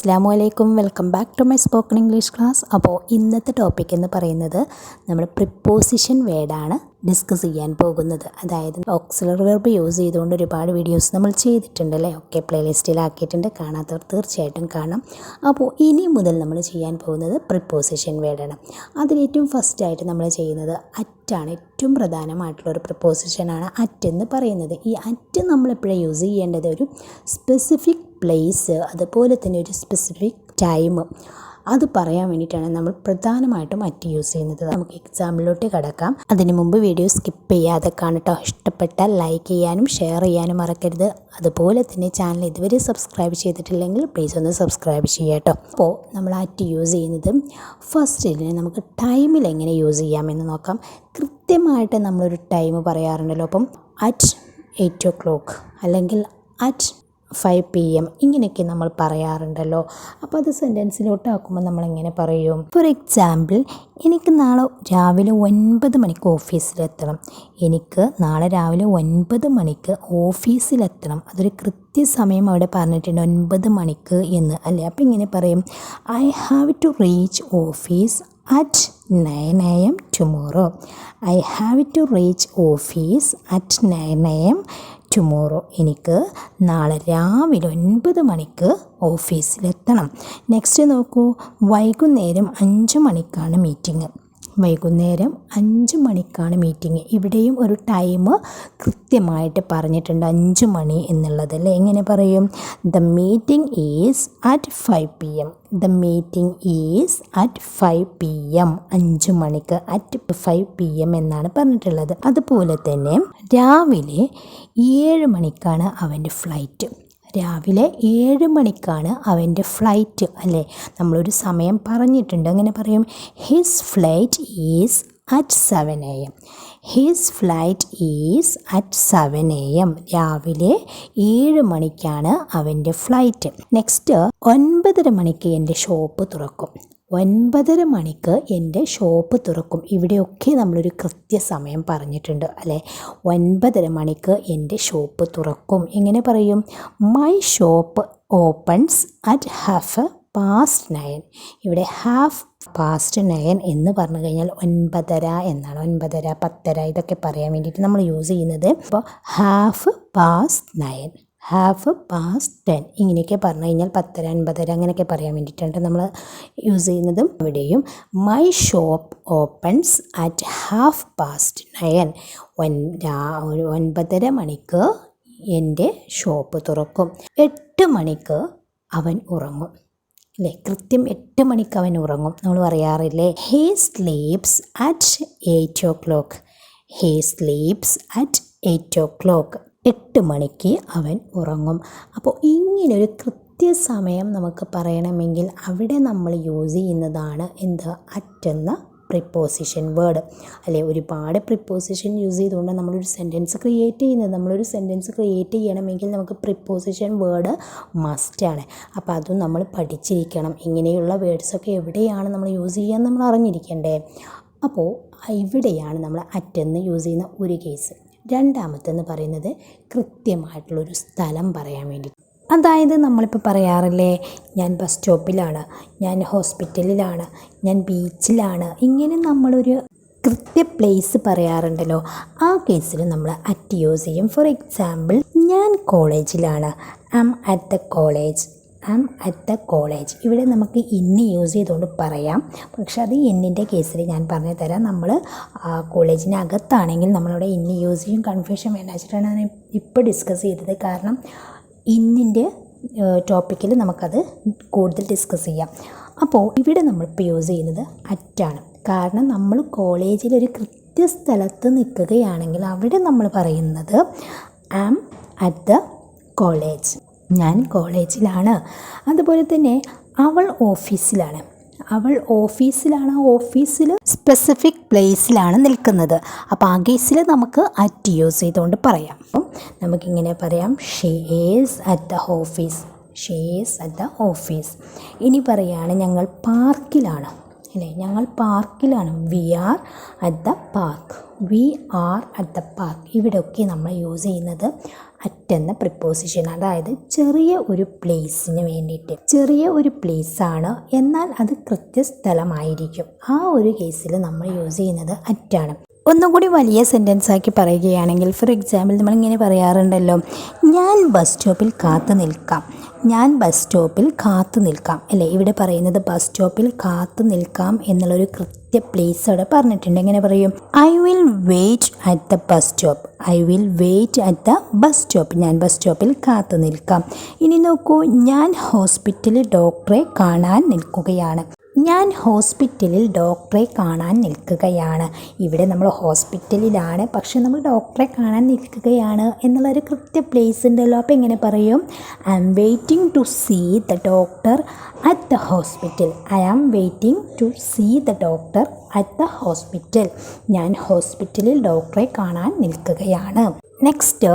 അസ്സലാമു welcome back to my spoken English class. അപ്പോൾ ഇന്നത്തെ ടോപ്പിക് എന്ന് പറയുന്നത് നമ്മൾ പ്രിപ്പോസിഷൻ വേർഡാണ് ഡിസ്കസ് ചെയ്യാൻ പോകുന്നത്. അതായത് ഓക്സിലറി വെർബ് യൂസ് ചെയ്തുകൊണ്ട് ഒരുപാട് വീഡിയോസ് നമ്മൾ ചെയ്തിട്ടുണ്ടല്ലേ. ഓക്കെ, പ്ലേലിസ്റ്റിലാക്കിയിട്ടുണ്ട്, കാണാത്തവർ തീർച്ചയായിട്ടും കാണാം. അപ്പോൾ ഇനി മുതൽ നമ്മൾ ചെയ്യാൻ പോകുന്നത് പ്രിപ്പോസിഷൻ വേർഡാണ്. അതിലേറ്റവും ഫസ്റ്റായിട്ട് നമ്മൾ ചെയ്യുന്നത് അറ്റാണ്. ഏറ്റവും പ്രധാനമായിട്ടുള്ളൊരു പ്രിപ്പോസിഷനാണ് അറ്റ് എന്ന് പറയുന്നത്. ഈ അറ്റ് നമ്മളെപ്പോഴാണ് യൂസ് ചെയ്യേണ്ടത്? ഒരു സ്പെസിഫിക് പ്ലേസ്, അതുപോലെ തന്നെ ഒരു സ്പെസിഫിക് ടൈം, അത് പറയാൻ വേണ്ടിയിട്ടാണ് നമ്മൾ പ്രധാനമായിട്ടും അറ്റ് യൂസ് ചെയ്യുന്നത്. നമുക്ക് എക്സാമ്പിളിലോട്ട് കിടക്കാം. അതിന് മുമ്പ് വീഡിയോ സ്കിപ്പ് ചെയ്യാതെ കാണട്ടോ. ഇഷ്ടപ്പെട്ടാൽ ലൈക്ക് ചെയ്യാനും ഷെയർ ചെയ്യാനും മറക്കരുത്. അതുപോലെ തന്നെ ചാനൽ ഇതുവരെ സബ്സ്ക്രൈബ് ചെയ്തിട്ടില്ലെങ്കിൽ പ്ലീസ് ഒന്ന് സബ്സ്ക്രൈബ് ചെയ്യാട്ടോ. അപ്പോൾ നമ്മൾ അറ്റ് യൂസ് ചെയ്യുന്നത് ഫസ്റ്റിന് നമുക്ക് ടൈമിൽ എങ്ങനെ യൂസ് ചെയ്യാമെന്ന് നോക്കാം. കൃത്യമായിട്ട് നമ്മളൊരു ടൈം പറയാറുണ്ടല്ലോ. അപ്പം അറ്റ് 8 o'clock അല്ലെങ്കിൽ അറ്റ് 5 PM ഇങ്ങനെയൊക്കെ നമ്മൾ പറയാറുണ്ടല്ലോ. അപ്പോൾ അത് സെൻറ്റൻസിലോട്ട് ആക്കുമ്പോൾ നമ്മളെങ്ങനെ പറയും? ഫോർ എക്സാമ്പിൾ, എനിക്ക് നാളെ രാവിലെ 9 മണിക്ക് ഓഫീസിലെത്തണം. എനിക്ക് നാളെ രാവിലെ 9 മണിക്ക് ഓഫീസിലെത്തണം. അതൊരു കൃത്യസമയം അവിടെ പറഞ്ഞിട്ടുണ്ട്, 9 മണിക്ക് എന്ന് അല്ലേ. അപ്പോൾ ഇങ്ങനെ പറയും, I have to reach office at 9 AM tomorrow. I have to reach office at 9 AM tomorrow. എനിക്ക് നാളെ രാവിലെ 9 മണിക്ക് ഓഫീസിലെത്തണം. നെക്സ്റ്റ് നോക്കൂ, വൈകുന്നേരം 5 മണിക്കാണ് മീറ്റിംഗ്. വൈകുന്നേരം 5 മണിക്കാണ് മീറ്റിംഗ്. ഇവിടെയും ഒരു ടൈം കൃത്യമായിട്ട് പറഞ്ഞിട്ടുണ്ട്, 5 മണി എന്നുള്ളതല്ലേ. എങ്ങനെ പറയും? The meeting is at 5 PM. The meeting is at 5 PM. 5 മണിക്ക് അറ്റ് 5 PM എന്നാണ് പറഞ്ഞിട്ടുള്ളത്. അതുപോലെ തന്നെ രാവിലെ 7 മണിക്കാണ് അവൻ്റെ ഫ്ലൈറ്റ്. രാവിലെ 7 മണിക്കാണ് അവൻ്റെ ഫ്ലൈറ്റ് അല്ലേ. നമ്മളൊരു സമയം പറഞ്ഞിട്ടുണ്ട്. അങ്ങനെ പറയും, his flight is at 7 AM. His flight is at 7 AM. രാവിലെ 7 മണിക്കാണ് അവൻ്റെ ഫ്ലൈറ്റ്. നെക്സ്റ്റ്, 9:30 മണിക്ക് എൻ്റെ ഷോപ്പ് തുറക്കും. 9:30 മണിക്ക് എൻ്റെ ഷോപ്പ് തുറക്കും. ഇവിടെയൊക്കെ നമ്മളൊരു കൃത്യസമയം പറഞ്ഞിട്ടുണ്ട് അല്ലേ. 9:30 മണിക്ക് എൻ്റെ ഷോപ്പ് തുറക്കും. എങ്ങനെ പറയും? My shop opens at 9:30. ഇവിടെ 9:30 എന്ന് പറഞ്ഞു കഴിഞ്ഞാൽ 9:30 എന്നാണ്. 9:30, 10:30 ഇതൊക്കെ പറയാൻ വേണ്ടിയിട്ട് നമ്മൾ യൂസ് ചെയ്യുന്നത്. അപ്പോൾ 9:30, 10:30 ഇങ്ങനെയൊക്കെ പറഞ്ഞു കഴിഞ്ഞാൽ 10:30, 9:30 അങ്ങനെയൊക്കെ പറയാൻ വേണ്ടിയിട്ടാണ് നമ്മൾ യൂസ് ചെയ്യുന്നതും. ഇവിടെയും മൈ ഷോപ്പ് ഓപ്പൺസ് അറ്റ് 9:30. 9:30 മണിക്ക് എൻ്റെ ഷോപ്പ് തുറക്കും. 8 മണിക്ക് അവൻ ഉറങ്ങും അല്ലേ. കൃത്യം 8 മണിക്ക് അവൻ ഉറങ്ങും. നമ്മൾ പറയാറില്ലേ, he sleeps at 8 o'clock. He sleeps at 8 o'clock. 8 മണിക്ക് അവൻ ഉറങ്ങും. അപ്പോൾ ഇങ്ങനൊരു കൃത്യസമയം നമുക്ക് പറയണമെങ്കിൽ അവിടെ നമ്മൾ യൂസ് ചെയ്യുന്നതാണ് എന്ത്? അറ്റെന്ന പ്രിപ്പോസിഷൻ വേർഡ് അല്ലേ. ഒരുപാട് പ്രിപ്പോസിഷൻ യൂസ് ചെയ്തുകൊണ്ട് നമ്മളൊരു സെൻറ്റൻസ് ക്രിയേറ്റ് ചെയ്യുന്നത്. നമ്മളൊരു സെൻറ്റൻസ് ക്രിയേറ്റ് ചെയ്യണമെങ്കിൽ നമുക്ക് പ്രിപ്പോസിഷൻ വേർഡ് മസ്റ്റാണ്. അപ്പോൾ അതും നമ്മൾ പഠിച്ചിരിക്കണം. ഇങ്ങനെയുള്ള വേർഡ്സൊക്കെ എവിടെയാണ് നമ്മൾ യൂസ് ചെയ്യാൻ നമ്മൾ അറിഞ്ഞിരിക്കണ്ടേ. അപ്പോൾ ഇവിടെയാണ് നമ്മൾ അറ്റെന്ന് യൂസ് ചെയ്യുന്ന ഒരു കേസ്. രണ്ടാമത്തെന്ന് പറയുന്നത് കൃത്യമായിട്ടുള്ളൊരു സ്ഥലം പറയാൻ വേണ്ടി. അതായത് നമ്മളിപ്പോൾ പറയാറില്ലേ, ഞാൻ ബസ് സ്റ്റോപ്പിലാണ്, ഞാൻ ഹോസ്പിറ്റലിലാണ്, ഞാൻ ബീച്ചിലാണ്. ഇങ്ങനെ നമ്മളൊരു കൃത്യ പ്ലേസ് പറയാറുണ്ടല്ലോ. ആ കേസിൽ നമ്മൾ അറ്റ് യൂസ് ചെയ്യും. ഫോർ എക്സാമ്പിൾ, ഞാൻ കോളേജിലാണ്. I am at the college. I am at the college. ഇവിടെ നമുക്ക് ഇന്ന് യൂസ് ചെയ്തുകൊണ്ട് പറയാം. പക്ഷെ അത് എന്നിൻ്റെ കേസിൽ ഞാൻ പറഞ്ഞു തരാം. നമ്മൾ കോളേജിനകത്താണെങ്കിൽ നമ്മളിവിടെ ഇന്ന് യൂസ് ചെയ്യും. കൺഫ്യൂഷൻ വേണ്ട വെച്ചിട്ടാണ് ഞാൻ ഇപ്പോൾ ഡിസ്കസ് ചെയ്തത്. കാരണം ഇന്നിൻ്റെ ടോപ്പിക്കിൽ നമുക്കത് കൂടുതൽ ഡിസ്കസ് ചെയ്യാം. അപ്പോൾ ഇവിടെ നമ്മളിപ്പോൾ യൂസ് ചെയ്യുന്നത് അറ്റാണ്. കാരണം നമ്മൾ കോളേജിലൊരു കൃത്യ സ്ഥലത്ത് നിൽക്കുകയാണെങ്കിൽ അവിടെ നമ്മൾ പറയുന്നത് I am at the college. ഞാൻ കോളേജിലാണ്. അതുപോലെ തന്നെ അവൾ ഓഫീസിലാണ്. അവൾ ഓഫീസിലാണ്. ഓഫീസിൽ സ്പെസിഫിക് പ്ലേസിലാണ് നിൽക്കുന്നത്. അപ്പോൾ ആ കേസിൽ നമുക്ക് അറ്റ് യൂസ് ചെയ്തുകൊണ്ട് പറയാം. അപ്പം നമുക്കിങ്ങനെ പറയാം, she is at the office. She is at the office. ഇനി പറയുകയാണ്, ഞങ്ങൾ പാർക്കിലാണ്. അല്ലേ? ഞങ്ങൾ പാർക്കിലാണ്. We are at the park. We are at the park. ഇവിടെയൊക്കെ നമ്മൾ യൂസ് ചെയ്യുന്നത് അറ്റ് എന്ന പ്രിപ്പോസിഷൻ. അതായത് ചെറിയ ഒരു പ്ലേസിന് വേണ്ടിയിട്ട്. ചെറിയ ഒരു പ്ലേസാണ്, എന്നാൽ അത് കൃത്യസ്ഥലമായിരിക്കും. ആ ഒരു കേസിൽ നമ്മൾ യൂസ് ചെയ്യുന്നത് അറ്റാണ്. ഒന്നും കൂടി വലിയ സെൻറ്റൻസ് ആക്കി പറയുകയാണെങ്കിൽ, ഫോർ എക്സാമ്പിൾ നമ്മളിങ്ങനെ പറയാറുണ്ടല്ലോ, ഞാൻ ബസ് സ്റ്റോപ്പിൽ കാത്തു നിൽക്കാം. ഞാൻ ബസ് സ്റ്റോപ്പിൽ കാത്തു നിൽക്കാം, അല്ലേ? ഇവിടെ പറയുന്നത് ബസ് സ്റ്റോപ്പിൽ കാത്തു നിൽക്കാം എന്നുള്ളൊരു കൃത്യ പ്ലേസ് അവിടെ പറഞ്ഞിട്ടുണ്ട്. എങ്ങനെ പറയും? I will wait at the bus stop. I will wait at the bus stop. ഞാൻ ബസ് സ്റ്റോപ്പിൽ കാത്തു നിൽക്കാം. ഇനി നോക്കൂ, ഞാൻ ഹോസ്പിറ്റലിൽ ഡോക്ടറെ കാണാൻ നിൽക്കുകയാണ്. ഞാൻ ഹോസ്പിറ്റലിൽ ഡോക്ടറെ കാണാൻ നിൽക്കുകയാണ്. ഇവിടെ നമ്മൾ ഹോസ്പിറ്റലിലാണ്, പക്ഷെ നമ്മൾ ഡോക്ടറെ കാണാൻ നിൽക്കുകയാണ് എന്നുള്ളൊരു കൃത്യ പ്ലേസ് ഉണ്ടല്ലോ. അപ്പോൾ എങ്ങനെ പറയും? I am waiting to see the doctor at the hospital. I am waiting to see the doctor at the hospital. ഞാൻ ഹോസ്പിറ്റലിൽ ഡോക്ടറെ കാണാൻ നിൽക്കുകയാണ്. നെക്സ്റ്റ്,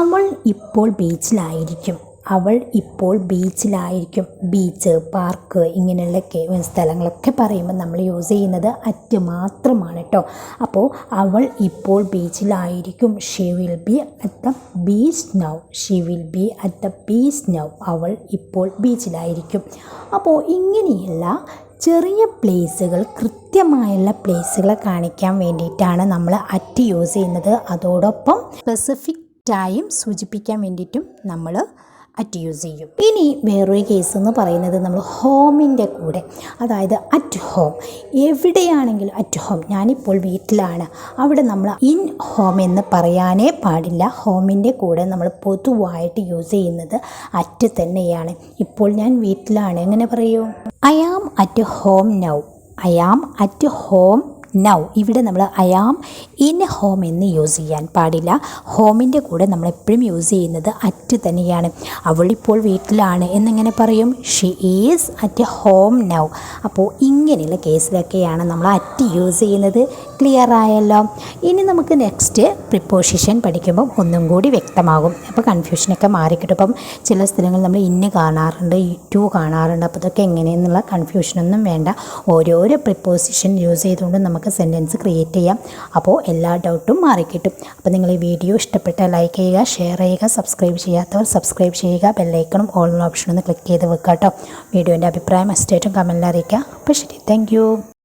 അവൾ ഇപ്പോൾ ബീച്ചിലായിരിക്കും. അവൾ ഇപ്പോൾ ബീച്ചിലായിരിക്കും. ബീച്ച്, പാർക്ക് ഇങ്ങനെയുള്ള സ്ഥലങ്ങളൊക്കെ പറയുമ്പോൾ നമ്മൾ യൂസ് ചെയ്യുന്നത് അറ്റ് മാത്രമാണ് കേട്ടോ. അപ്പോൾ അവൾ ഇപ്പോൾ ബീച്ചിലായിരിക്കും. She will be at the beach now. She will be at the beach now. അവൾ ഇപ്പോൾ ബീച്ചിലായിരിക്കും. അപ്പോൾ ഇങ്ങനെയുള്ള ചെറിയ പ്ലേസുകൾ, കൃത്യമായുള്ള പ്ലേസുകളെ കാണിക്കാൻ വേണ്ടിയിട്ടാണ് നമ്മൾ അറ്റ് യൂസ് ചെയ്യുന്നത്. അതോടൊപ്പം സ്പെസിഫിക് ടൈം സൂചിപ്പിക്കാൻ വേണ്ടിയിട്ടും നമ്മൾ അറ്റ് യൂസ് ചെയ്യും. ഇനി വേറൊരു കേസ് എന്ന് പറയുന്നത് നമ്മൾ ഹോമിൻ്റെ കൂടെ, അതായത് അറ്റ് ഹോം. എവിടെയാണെങ്കിലും അറ്റ് ഹോം. ഞാനിപ്പോൾ വീട്ടിലാണ്. അവിടെ നമ്മൾ ഇൻ ഹോം എന്ന് പറയാനേ പാടില്ല. ഹോമിൻ്റെ കൂടെ നമ്മൾ പൊതുവായിട്ട് യൂസ് ചെയ്യുന്നത് അറ്റ് തന്നെയാണ്. ഇപ്പോൾ ഞാൻ വീട്ടിലാണ്. എങ്ങനെ പറയൂ? I am at home now. I am at home now. ഇവിടെ നമ്മൾ ഐ ആം ഇൻ ഹോം എന്ന് യൂസ് ചെയ്യാൻ പാടില്ല. ഹോമിൻ്റെ കൂടെ നമ്മളെപ്പോഴും യൂസ് ചെയ്യുന്നത് അറ്റ് തന്നെയാണ്. അവളിപ്പോൾ വീട്ടിലാണ് എന്നെങ്ങനെ പറയും? She is at home now. അപ്പോൾ ഇങ്ങനെയുള്ള കേസിലൊക്കെയാണ് നമ്മൾ അറ്റ് യൂസ് ചെയ്യുന്നത്. ക്ലിയർ ആയല്ലോ? ഇനി നമുക്ക് നെക്സ്റ്റ് പ്രിപ്പോസിഷൻ പഠിക്കുമ്പം ഒന്നും കൂടി വ്യക്തമാകും. അപ്പോൾ കൺഫ്യൂഷനൊക്കെ മാറിക്കിട്ടും. അപ്പം ചില സ്ഥലങ്ങളിൽ നമ്മൾ ഇന്ന് കാണാറുണ്ട്, ടു കാണാറുണ്ട്. അപ്പോൾ ഇതൊക്കെ എങ്ങനെയെന്നുള്ള കൺഫ്യൂഷനൊന്നും വേണ്ട. ഓരോരോ പ്രിപ്പോസിഷൻ യൂസ് ചെയ്തുകൊണ്ട് നമുക്ക് സെൻറ്റൻസ് ക്രിയേറ്റ് ചെയ്യാം. അപ്പോൾ എല്ലാ ഡൗട്ടും മാറിക്കിട്ടും. അപ്പോൾ നിങ്ങൾ ഈ വീഡിയോ ഇഷ്ടപ്പെട്ടാൽ ലൈക്ക് ചെയ്യുക, ഷെയർ ചെയ്യുക, സബ്സ്ക്രൈബ് ചെയ്യാത്തവർ സബ്സ്ക്രൈബ് ചെയ്യുക, ബെല്ലൈക്കണും ഓൾ ഓപ്ഷൻ ഒന്ന് ക്ലിക്ക് ചെയ്ത് വെക്കുക കേട്ടോ. വീഡിയോൻ്റെ അഭിപ്രായം മസ്റ്റായിട്ടും കമൻറ്റിൽ അറിയിക്കുക. അപ്പോൾ ശരി, താങ്ക് യു.